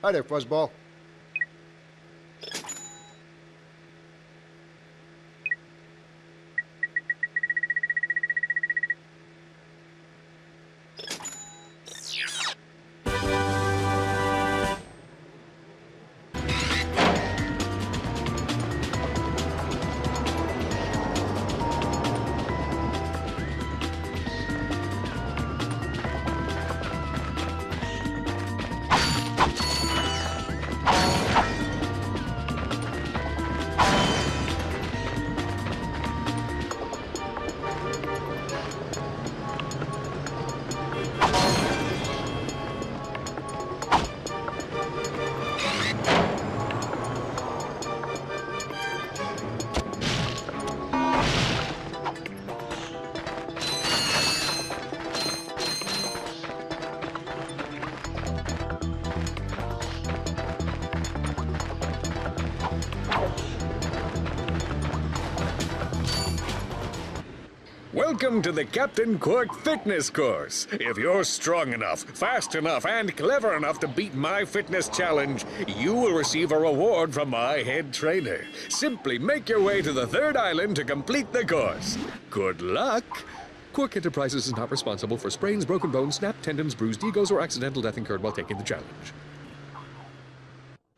Hi there, Fuzzball. Welcome to the Captain Quark Fitness Course. If you're strong enough, fast enough, and clever enough to beat my fitness challenge, you will receive a reward from my head trainer. Simply make your way to the third island to complete the course. Good luck! Quark Enterprises is not responsible for sprains, broken bones, snapped tendons, bruised egos, or accidental death incurred while taking the challenge.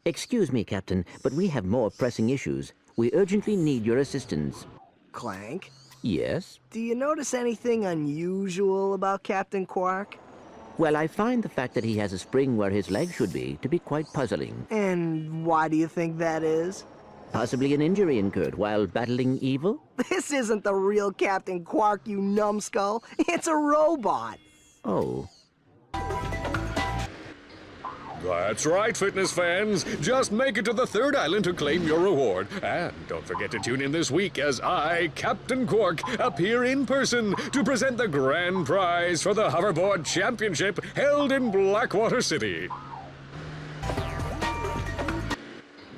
Excuse me, Captain, but we have more pressing issues. We urgently need your assistance. Clank, Yes? do you notice anything unusual about Captain Quark? Well, I find the fact that he has a spring where his leg should be to be quite puzzling. And why do you think that is? Possibly an injury incurred while battling evil? This isn't the real Captain Quark, you numbskull. It's a robot. Oh. That's right, fitness fans. Just make it to the third island to claim your reward. And don't forget to tune in this week as I, Captain Quark, appear in person to present the grand prize for the Hoverboard Championship held in Blackwater City.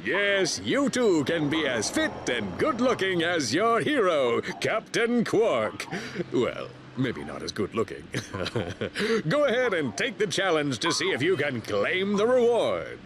Yes, you too can be as fit and good-looking as your hero, Captain Quark. Well, maybe not as good-looking. Go ahead and take the challenge to see if you can claim the reward.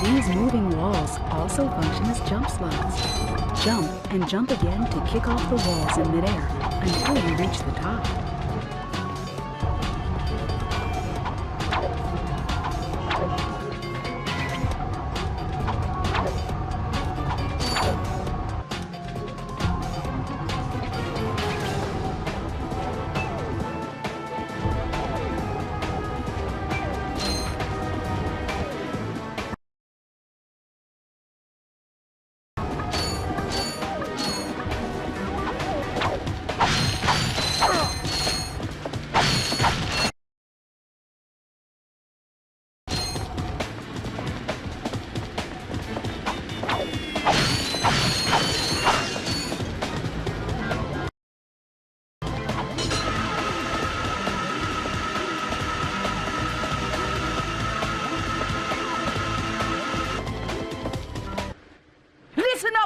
These moving walls also function as jump slots. Jump and jump again to kick off the walls in midair until you reach the top.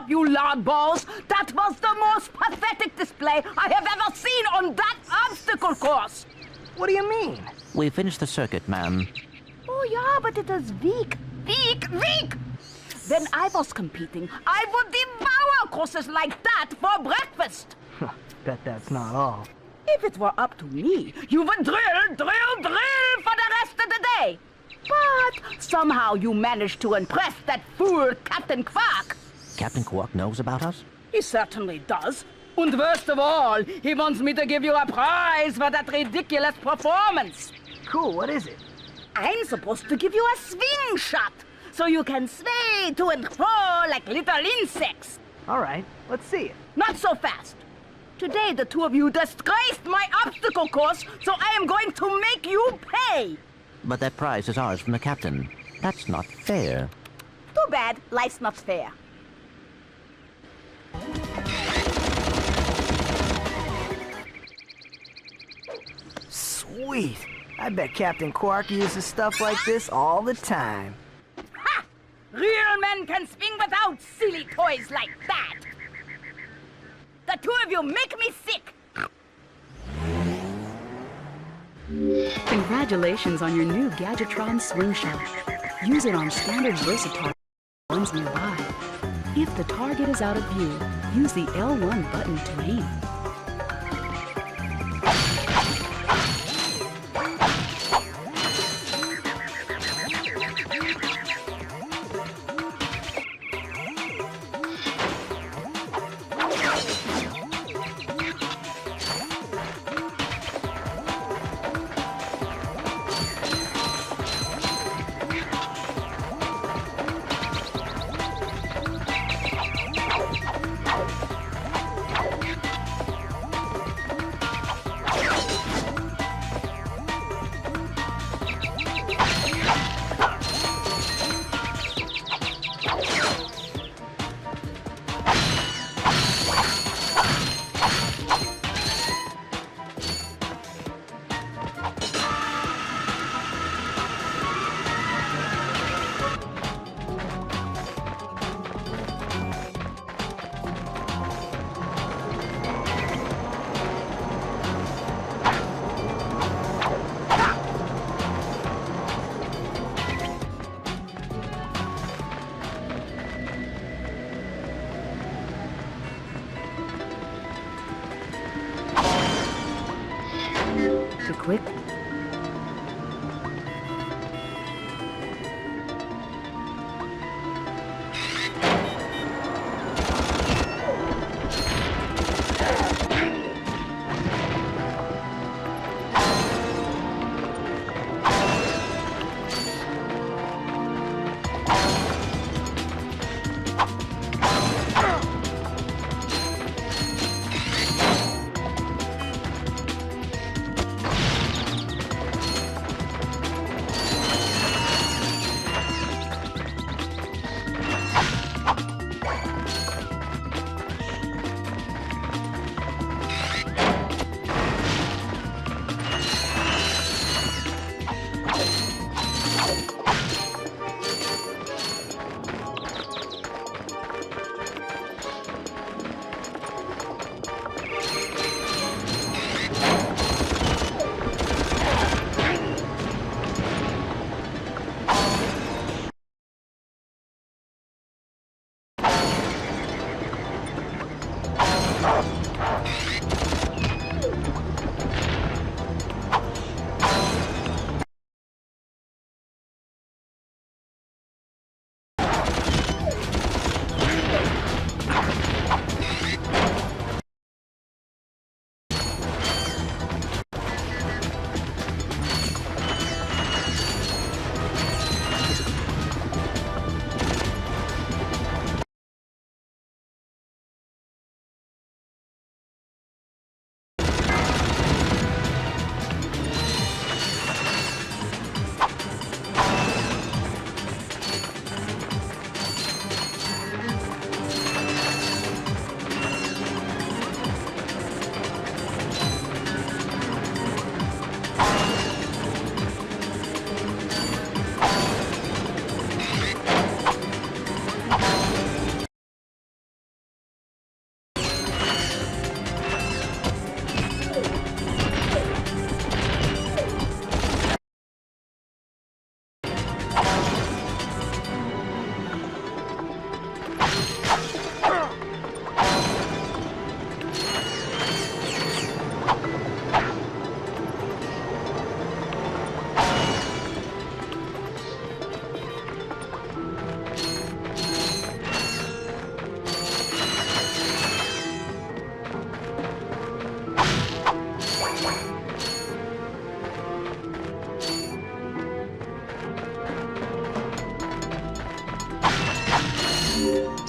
up, you loudballs! That was the most pathetic display I have ever seen on that obstacle course! What do you mean? We finished the circuit, ma'am. Oh, yeah, but it is weak. Weak! When I was competing, I would devour courses like that for breakfast. Bet that's not all. If it were up to me, you would drill for the rest of the day. But somehow you managed to impress that fool Captain Quark. Captain Quark knows about us? He certainly does. And worst of all, he wants me to give you a prize for that ridiculous performance. Cool, what is it? I'm supposed to give you a swing shot, so you can sway to and fro like little insects. All right, let's see it. Not so fast. Today, the two of you disgraced my obstacle course, so I am going to make you pay. But that prize is ours from the captain. That's not fair. Too bad. Life's not fair. Sweet. I bet Captain Quark uses stuff like this all the time. Ha! Real men can swing without silly toys like that. The two of you make me sick. Congratulations on your new Gadgetron Swing Shot. Use it on standard versatile ones nearby. If the target is out of view, use the L1 button to aim. Quick.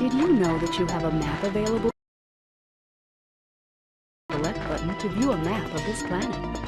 Did you know that you have a map available? Select button to view a map of this planet.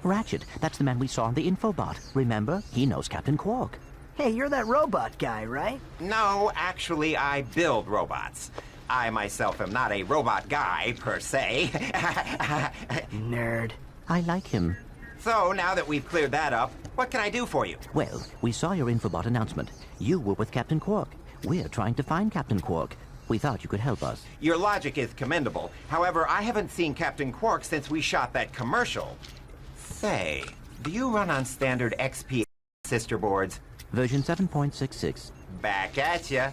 Ratchet, that's the man we saw on the infobot. Remember? He knows Captain Quark. Hey, you're that robot guy, right? No, actually, I build robots. I myself am not a robot guy, per se. Nerd. I like him. So, now that we've cleared that up, what can I do for you? Well, we saw your infobot announcement. You were with Captain Quark. We're trying to find Captain Quark. We thought you could help us. Your logic is commendable. However, I haven't seen Captain Quark since we shot that commercial. Say, do you run on standard XP sister boards? Version 7.66. Back at ya.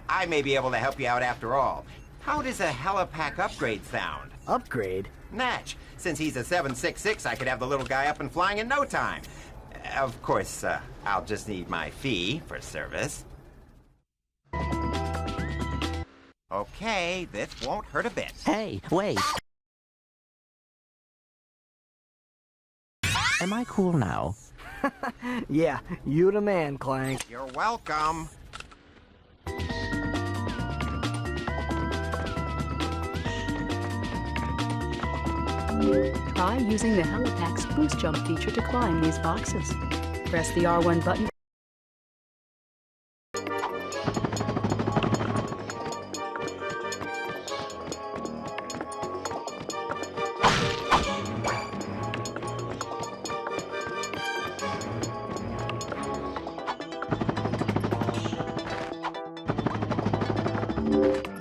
I may be able to help you out after all. How does a helipack upgrade sound? Upgrade? Natch. Since he's a 766, I could have the little guy up and flying in no time. Of course, I'll just need my fee for service. Okay, this won't hurt a bit. Hey, wait. Am I cool now? Yeah, you the man, Clank. You're welcome. Try using the helipack's boost jump feature to climb these boxes. Press the R1 button.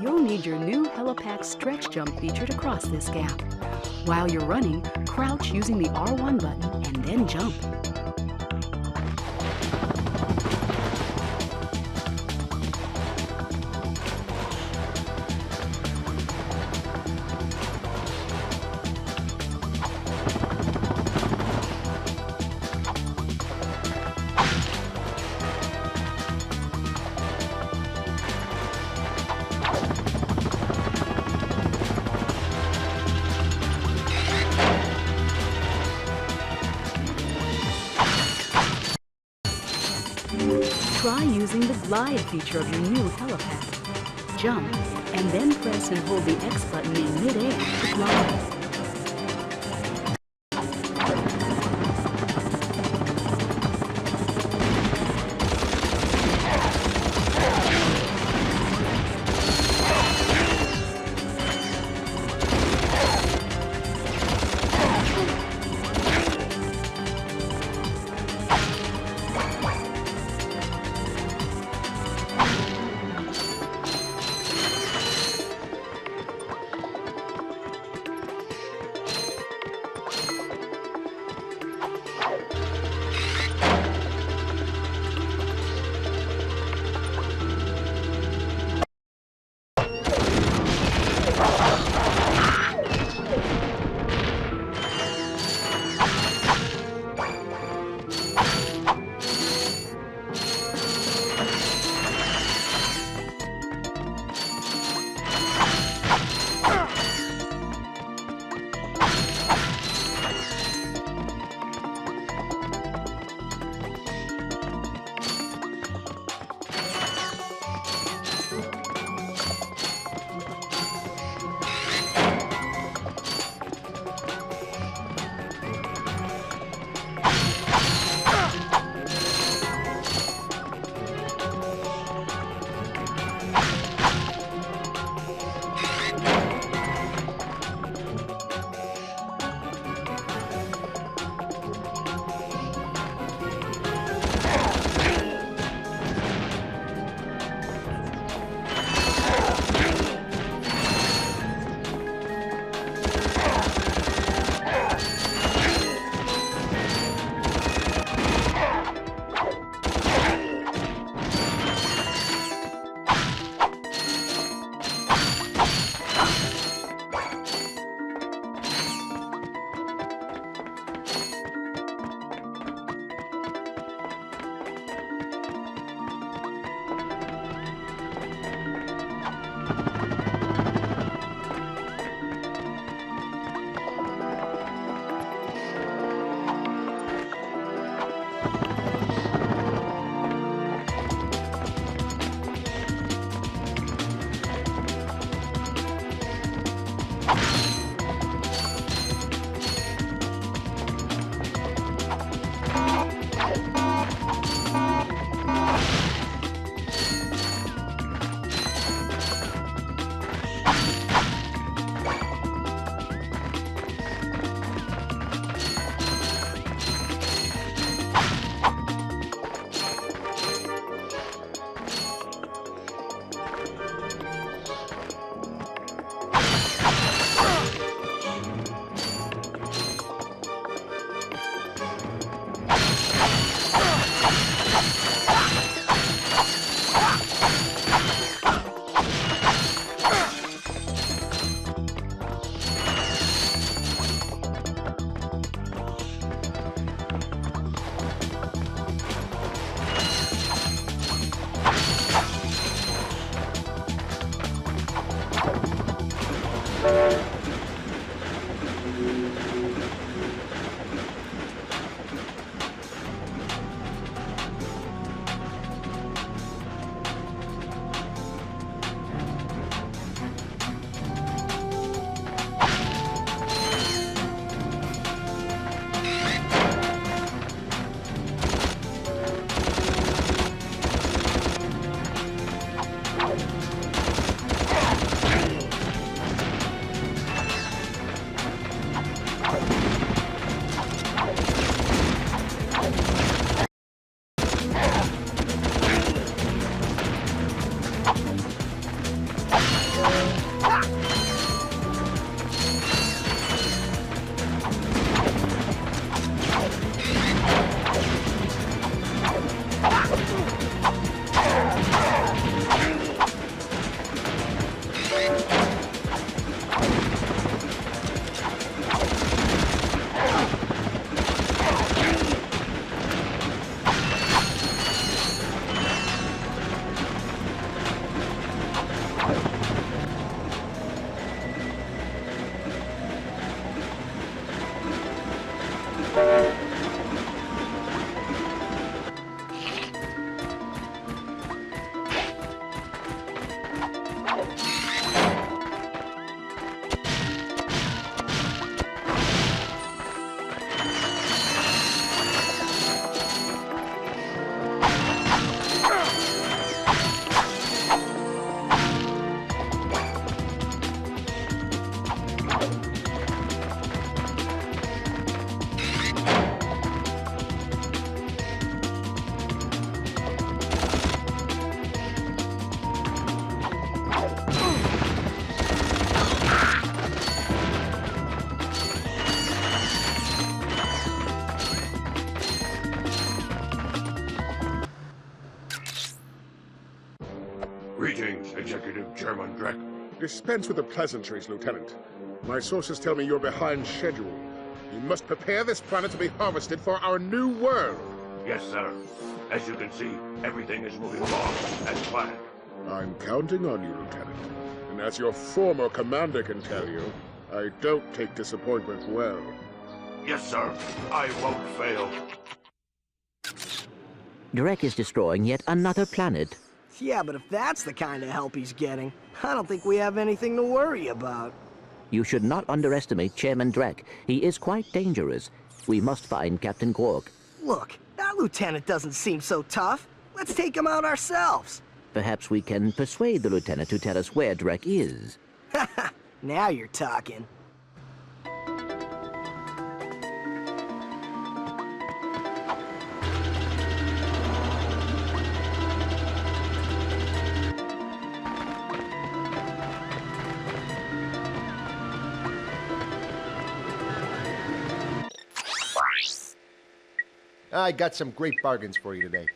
You'll need your new helipack stretch jump feature to cross this gap. While you're running, crouch using the R1 button and then jump. Try using the glide feature of your new helipack. Jump, and then press and hold the X button in mid-air to glide. Greetings, Executive Chairman Drek. Dispense with the pleasantries, Lieutenant. My sources tell me you're behind schedule. You must prepare this planet to be harvested for our new world. Yes, sir. As you can see, everything is moving along as planned. I'm counting on you, Lieutenant. And as your former commander can tell you, I don't take disappointment well. Yes, sir. I won't fail. Drek is destroying yet another planet. Yeah, but if that's the kind of help he's getting, I don't think we have anything to worry about. You should not underestimate Chairman Drek. He is quite dangerous. We must find Captain Quark. Look, that lieutenant doesn't seem so tough. Let's take him out ourselves. Perhaps we can persuade the lieutenant to tell us where Drek is. Now you're talking. I got some great bargains for you today.